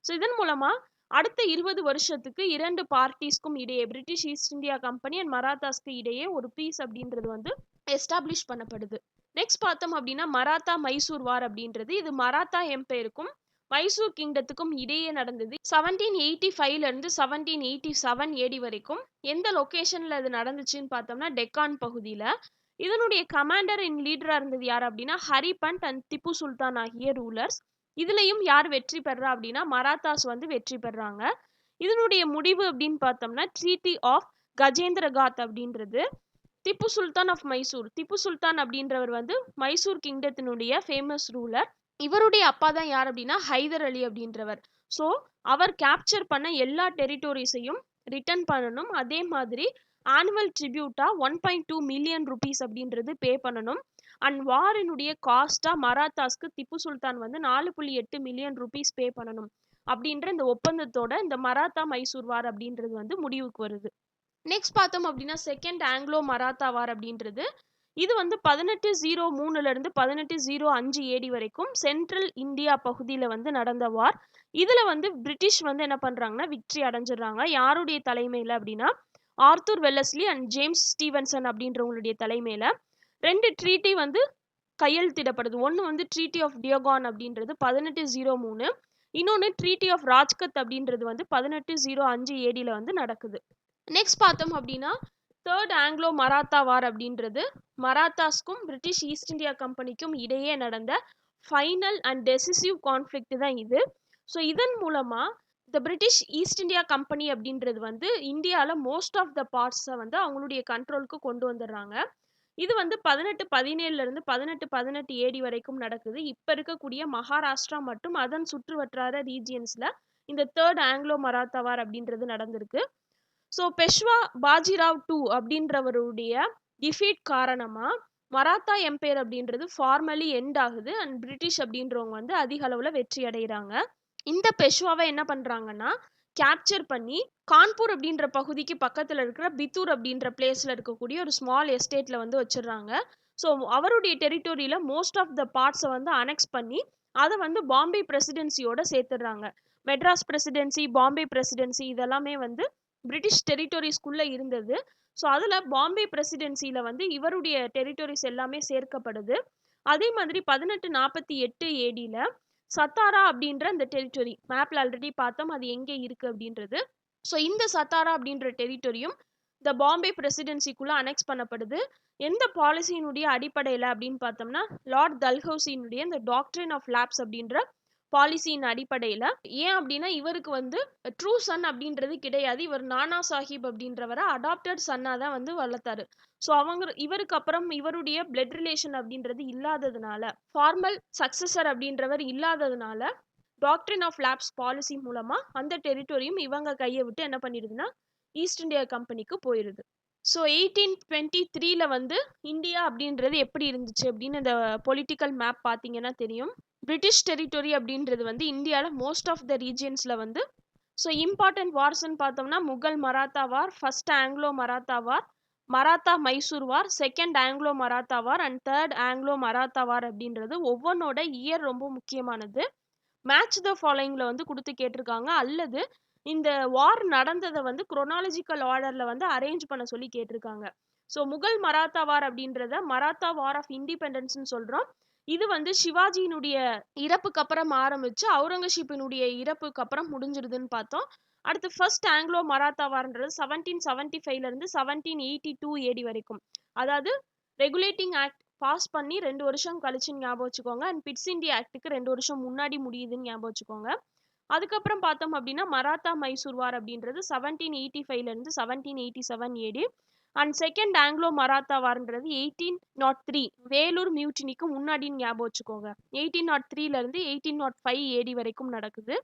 ஸோ இதன் மூலமா அடுத்த 20 வருஷத்துக்கு இரண்டு பார்ட்டிஸ்க்கும் இடையே British East India Company and மராத்தாஸ்க்கு இடையே ஒரு பீஸ் அப்படின்றது வந்து எஸ்டாப்ளிஷ் பண்ணப்படுது. நெக்ஸ்ட் பார்த்தோம் அப்படின்னா மராத்தா மைசூர் வார் அப்படின்றது. இது மராத்தா எம்பையருக்கும் மைசூர் கிங்டத்துக்கும் இடையே நடந்தது. 1785 இருந்து 1787 ஏடி வரைக்கும். எந்த லொகேஷன்ல இது நடந்துச்சுன்னு பார்த்தோம்னா டெக்கான் பகுதியில. இதனுடைய கமாண்டர் இன் லீடரா இருந்தது யார் அப்படின்னா ஹரிபண்ட் அண்ட் திப்பு சுல்தான் ஆகிய ரூலர்ஸ். இதுலயும் யார் வெற்றி பெறா அப்படின்னா மராத்தாஸ் வந்து வெற்றி பெறாங்க. இதனுடைய முடிவு அப்படின்னு பார்த்தோம்னா ட்ரீட்டி ஆஃப் கஜேந்திரகாத் அப்படின்றது. திப்பு சுல்தான் ஆஃப் மைசூர், திப்பு சுல்தான் அப்படின்றவர் வந்து மைசூர் கிங்டத்தினுடைய ஃபேமஸ் ரூலர். இவருடைய அப்பா தான் யார் அப்படின்னா ஹைதர் அலி அப்படின்றவர். ஸோ அவர் கேப்சர் பண்ண எல்லா டெரிட்டோரிஸையும் ரிட்டர்ன் பண்ணணும். அதே மாதிரி ஆனுவல் ட்ரிபியூட்டா 1.2 மில்லியன் ருபீஸ் அப்படின்றது பே பண்ணணும். அண்ட் வாரினுடைய காஸ்டா மராத்தாஸ்க்கு திப்பு சுல்தான் வந்து 4.8 மில்லியன் ருபீஸ் பே பண்ணணும் அப்படின்ற இந்த ஒப்பந்தத்தோட இந்த மராத்தா மைசூர் வார் அப்படின்றது வந்து முடிவுக்கு வருது. நெக்ஸ்ட் பார்த்தோம் அப்படின்னா செகண்ட் ஆங்கிலோ மராத்தா வார் அப்படின்றது. இது வந்து 1803 இருந்து 1805 ஏடி வரைக்கும் சென்ட்ரல் இந்தியா பகுதியில் வந்து நடந்த வார். இதுல வந்து பிரிட்டிஷ் வந்து என்ன பண்றாங்கன்னா விக்டரி அடைஞ்சிடுறாங்க. யாருடைய தலைமையில அப்படின்னா Arthur Wellesley and James Stevenson அப்படின்றவங்களுடைய தலைமையில 2 ட்ரீட்டி வந்து கையெழுத்திடப்படுது. ஒன்று வந்து ட்ரீட்டி ஆஃப் டியோகான் அப்படின்றது 1803, இன்னொன்று ட்ரீட்டி ஆஃப் ராஜ்கத் அப்படின்றது வந்து 1805 ஏடியில் வந்து நடக்குது. நெக்ஸ்ட் பார்த்தோம் அப்படின்னா தேர்ட் ஆங்கிலோ மராத்தா வார் அப்படின்றது மராத்தாஸ்க்கும் பிரிட்டிஷ் ஈஸ்ட் இந்தியா கம்பெனிக்கும் இடையே நடந்த ஃபைனல் அண்ட் டெசிசிவ் கான்ஃப்ளிக்ட் தான் இது. ஸோ இதன் மூலமா இந்த பிரிட்டிஷ் ஈஸ்ட் இந்தியா கம்பெனி அப்படின்றது வந்து இந்தியாவில் மோஸ்ட் ஆஃப் த பார்ட்ஸை வந்து அவங்களுடைய கண்ட்ரோலுக்கு கொண்டு வந்துடுறாங்க. இது வந்து 1817 இருந்து 1818 ஏடி வரைக்கும் நடக்குது. இப்போ இருக்கக்கூடிய மகாராஷ்டிரா மற்றும் அதன் சுற்று வட்டார ரீஜியன்ஸ்ல இந்த தேர்ட் ஆங்கிலோ மராத்தா வார் அப்படின்றது நடந்திருக்கு. ஸோ பெஷ்வா பாஜிராவ் 2 அப்படின்றவருடைய டிஃபீட் காரணமா மராத்தா எம்பையர் அப்படின்றது ஃபார்மலி எண்ட் ஆகுது அண்ட் பிரிட்டிஷ் அப்படின்றவங்க வந்து அதிக அளவுல வெற்றி அடைகிறாங்க. இந்த பெஷ்வாவை என்ன பண்றாங்கன்னா கேப்சர் பண்ணி கான்பூர் அப்படின்ற பகுதிக்கு பக்கத்துல இருக்கிற பித்தூர் அப்படின்ற பிளேஸ்ல இருக்கக்கூடிய ஒரு ஸ்மால் எஸ்டேட்ல வந்து வச்சிடுறாங்க. ஸோ அவருடைய டெரிட்டோரியில மோஸ்ட் ஆஃப் த பார்ட்ஸை வந்து அனெக்ஸ் பண்ணி அதை வந்து பாம்பே பிரசிடென்சியோட சேர்த்துடுறாங்க. மெட்ராஸ் பிரசிடென்சி, பாம்பே பிரசிடென்சி இதெல்லாமே வந்து பிரிட்டிஷ் டெரிட்டோரிஸ்குள்ள இருந்தது. ஸோ அதில் பாம்பே பிரசிடென்சியில் வந்து இவருடைய டெரிட்டோரிஸ் எல்லாமே சேர்க்கப்படுது. அதே மாதிரி 1848 ஏடியில் சத்தாரா அப்படின்ற அந்த டெரிட்டோரி மேப்பில் ஆல்ரெடி பார்த்தோம் அது எங்கே இருக்குது அப்படின்றது. ஸோ இந்த சத்தாரா அப்படின்ற டெரிட்டோரியும் இந்த பாம்பே பிரசிடென்சிக்குள்ளே அனெக்ஸ் பண்ணப்படுது. எந்த பாலிசியினுடைய அடிப்படையில் அப்படின்னு பார்த்தோம்னா லார்ட் டல்ஹவுசியினுடைய இந்த டாக்ட்ரின் ஆஃப் லேப்ஸ் அப்படின்ற பாலிசியின் அடிப்படையில். ஏன் அப்படின்னா இவருக்கு வந்து ட்ரூ சன் அப்படின்றது கிடையாது. இவர் நானா சாஹிப் அப்படின்றவரை அடாப்டட் சன்னாக தான் வந்து வளர்த்தாரு. ஸோ இவருக்கு அப்புறம் இவருடைய பிளட் ரிலேஷன் அப்படின்றது இல்லாததுனால, ஃபார்மல் சக்சஸர் அப்படின்றவர் இல்லாததுனால டாக்ட்ரின் ஆஃப் லேப்ஸ் பாலிசி மூலமா அந்த டெரிட்டோரியும் இவங்க கையை விட்டு என்ன பண்ணிடுதுன்னா ஈஸ்ட் இந்தியா கம்பெனிக்கு போயிடுது. ஸோ 1823 வந்து இந்தியா அப்படின்றது எப்படி இருந்துச்சு அப்படின்னு இந்த பொலிட்டிக்கல் மேப் பார்த்தீங்கன்னா தெரியும். பிரிட்டிஷ் டெரிட்டோரி அப்படின்றது வந்து இந்தியாவில் மோஸ்ட் ஆஃப் த ரீஜியன்ஸில் வந்து ஸோ இம்பார்ட்டன்ட் வார்ஸ்ன்னு பார்த்தோம்னா Mughal Maratha war, first Anglo Maratha war, Maratha Mysore war, second Anglo Maratha war and third Anglo Maratha war அப்படின்றது ஒவ்வொன்றோட இயர் ரொம்ப முக்கியமானது. மேட்ச் த ஃபாலோயிங்ல வந்து கொடுத்து கேட்டிருக்காங்க, அல்லது இந்த வார் நடந்ததை வந்து குரோனாலஜிக்கல் ஆர்டர்ல வந்து அரேஞ்ச் பண்ண சொல்லி கேட்டிருக்காங்க. ஸோ முகல் மராத்தா வார் அப்படின்றத மராத்தா வார் ஆஃப் இண்டிபெண்டன்ஸ்னு சொல்றோம். இது வந்து சிவாஜியினுடைய இறப்புக்கு அப்புறம் ஆரம்பிச்சு அவுரங்கசீப்பினுடைய இறப்புக்கு அப்புறம் முடிஞ்சிருதுன்னு பார்த்தோம். அடுத்து ஃபர்ஸ்ட் ஆங்கிலோ மராத்தா வார்ன்றது 1775ல இருந்து 1782 ஏடி வரைக்கும். அதாவது ரெகுலேட்டிங் ஆக்ட் பாஸ் பண்ணி 2 வருஷம் கழிச்சுன்னு ஞாபகம் வச்சுக்கோங்க. அண்ட் பிட்ஸ் இந்தியா ஆக்டுக்கு 2 வருஷம் முன்னாடி முடியுதுன்னு ஞாபகம் வச்சுக்கோங்க. அதுக்கப்புறம் பார்த்தோம் அப்படின்னா மராத்தா மைசூர் வார் அப்படின்றது 1785ல இருந்து 1787 AD. And second Anglo Maratha வார்ன்றது 1803 வேலூர் மியூட்டினிக்கு முன்னாடின்னு ஞாபகம் வச்சுக்கோங்க. 1803ல இருந்து 1805 ஏடி வரைக்கும் நடக்குது.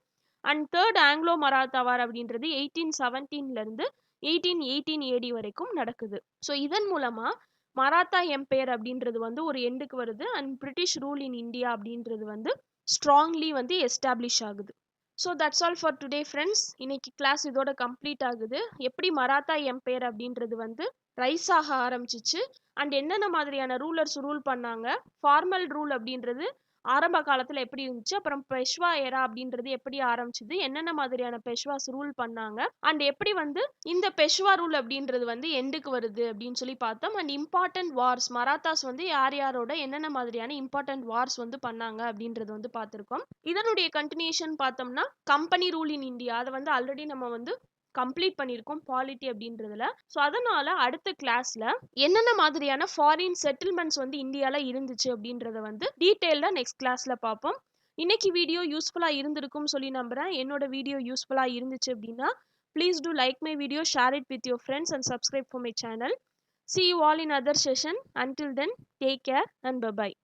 And third Anglo Maratha war அப்படின்றது 1817ல இருந்து 1818 ஏடி வரைக்கும் நடக்குது. ஸோ இதன் மூலமா மராத்தா எம்பையர் அப்படின்றது வந்து ஒரு எண்டுக்கு வருது and British rule in India அப்படின்றது வந்து ஸ்ட்ராங்லி வந்து எஸ்டாப்ளிஷ் ஆகுது. So that's all for today friends. இன்னைக்கு கிளாஸ் இதோட கம்ப்ளீட் ஆகுது. எப்படி மராத்தா எம்பையர் அப்படின்றது வந்து ரைஸ் ஆக ஆரம்பிச்சிச்சு அண்ட் என்னென்ன மாதிரியான ரூலர்ஸ் ரூல் பண்ணாங்க, ஃபார்மல் ரூல் அப்படின்றது ஆரம்ப காலத்தில் எப்படி இருந்துச்சு, அப்புறம் பெஷ்வா ஏரா அப்படின்றது எப்படி ஆரம்பிச்சுது, என்னென்ன மாதிரியான பெஷ்வாஸ் ரூல் பண்ணாங்க அண்ட் எப்படி வந்து இந்த பெஷ்வா ரூல் அப்படின்றது வந்து எண்டுக்கு வருது அப்படின்னு சொல்லி பார்த்தோம். அண்ட் இம்பார்ட்டன்ட் வார்ஸ் மராத்தாஸ் வந்து யார் யாரோட என்னென்ன மாதிரியான இம்பார்ட்டன்ட் வார்ஸ் வந்து பண்ணாங்க அப்படின்றது வந்து பார்த்துருக்கோம். இதனுடைய கண்டினியூஷன் பார்த்தோம்னா கம்பெனி ரூல் இன் இந்தியா, அதை வந்து ஆல்ரெடி நம்ம வந்து கம்ப்ளீட் பண்ணியிருக்கோம் பாலிட்டி அப்படின்றதுல. ஸோ அதனால அடுத்த கிளாஸ்ல என்னென்ன மாதிரியான ஃபாரின் செட்டில்மெண்ட்ஸ் வந்து இந்தியாவில் இருந்துச்சு அப்படின்றத வந்து டீட்டெயிலாக நெக்ஸ்ட் கிளாஸ்ல பார்ப்போம். இன்னைக்கு வீடியோ யூஸ்ஃபுல்லாக இருந்திருக்கும் சொல்லி நம்புறேன். என்னோட வீடியோ யூஸ்ஃபுல்லாக இருந்துச்சு அப்படின்னா please do like my video, share it with your friends and subscribe for my channel. See you all in other session. Until then, take care and bye bye.